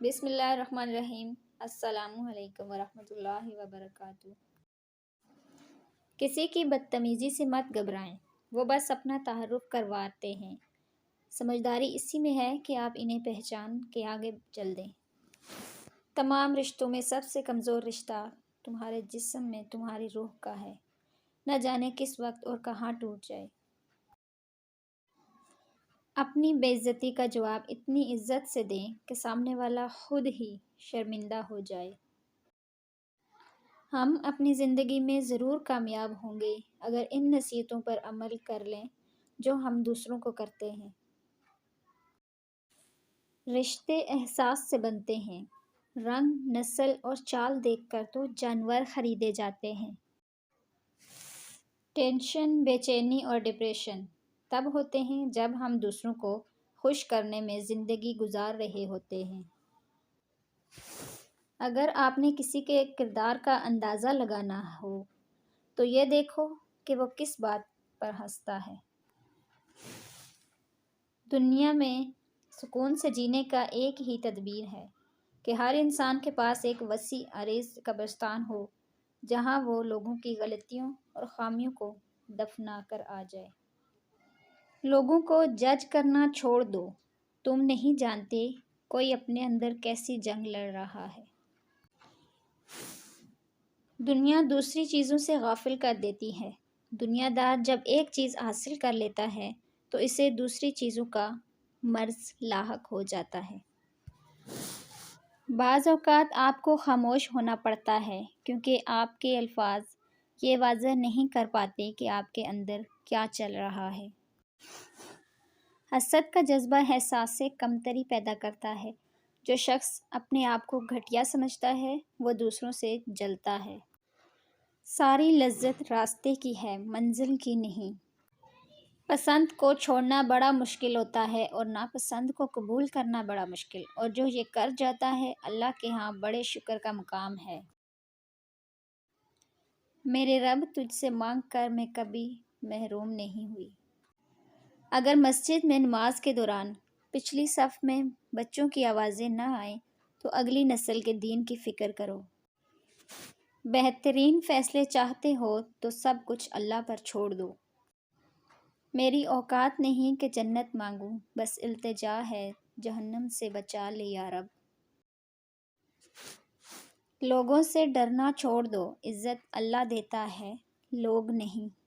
بسم اللہ الرحمن الرحیم۔ السلام علیکم ورحمۃ اللہ وبرکاتہ۔ کسی کی بدتمیزی سے مت گھبرائیں، وہ بس اپنا تعارف کرواتے ہیں۔ سمجھداری اسی میں ہے کہ آپ انہیں پہچان کے آگے چل دیں۔ تمام رشتوں میں سب سے کمزور رشتہ تمہارے جسم میں تمہاری روح کا ہے، نہ جانے کس وقت اور کہاں ٹوٹ جائے۔ اپنی بے عزتی کا جواب اتنی عزت سے دیں کہ سامنے والا خود ہی شرمندہ ہو جائے۔ ہم اپنی زندگی میں ضرور کامیاب ہوں گے اگر ان نصیحتوں پر عمل کر لیں جو ہم دوسروں کو کرتے ہیں۔ رشتے احساس سے بنتے ہیں، رنگ، نسل اور چال دیکھ کر تو جانور خریدے جاتے ہیں۔ ٹینشن، بے چینی اور ڈپریشن تب ہوتے ہیں جب ہم دوسروں کو خوش کرنے میں زندگی گزار رہے ہوتے ہیں۔ اگر آپ نے کسی کے کردار کا اندازہ لگانا ہو تو یہ دیکھو کہ وہ کس بات پر ہنستا ہے۔ دنیا میں سکون سے جینے کا ایک ہی تدبیر ہے کہ ہر انسان کے پاس ایک وسیع عریض قبرستان ہو جہاں وہ لوگوں کی غلطیوں اور خامیوں کو دفنا کر آ جائے۔ لوگوں کو جج کرنا چھوڑ دو، تم نہیں جانتے کوئی اپنے اندر کیسی جنگ لڑ رہا ہے۔ دنیا دوسری چیزوں سے غافل کر دیتی ہے۔ دنیا دار جب ایک چیز حاصل کر لیتا ہے تو اسے دوسری چیزوں کا مرض لاحق ہو جاتا ہے۔ بعض اوقات آپ کو خاموش ہونا پڑتا ہے کیونکہ آپ کے الفاظ یہ واضح نہیں کر پاتے کہ آپ کے اندر کیا چل رہا ہے۔ حسد کا جذبہ احساس سے کمتری پیدا کرتا ہے۔ جو شخص اپنے آپ کو گھٹیا سمجھتا ہے وہ دوسروں سے جلتا ہے۔ ساری لذت راستے کی ہے، منزل کی نہیں۔ پسند کو چھوڑنا بڑا مشکل ہوتا ہے اور ناپسند کو قبول کرنا بڑا مشکل، اور جو یہ کر جاتا ہے اللہ کے ہاں بڑے شکر کا مقام ہے۔ میرے رب تجھ سے مانگ کر میں کبھی محروم نہیں ہوئی۔ اگر مسجد میں نماز کے دوران پچھلی صف میں بچوں کی آوازیں نہ آئیں تو اگلی نسل کے دین کی فکر کرو۔ بہترین فیصلے چاہتے ہو تو سب کچھ اللہ پر چھوڑ دو۔ میری اوقات نہیں کہ جنت مانگوں، بس التجا ہے جہنم سے بچا لے یا رب۔ لوگوں سے ڈرنا چھوڑ دو، عزت اللہ دیتا ہے، لوگ نہیں۔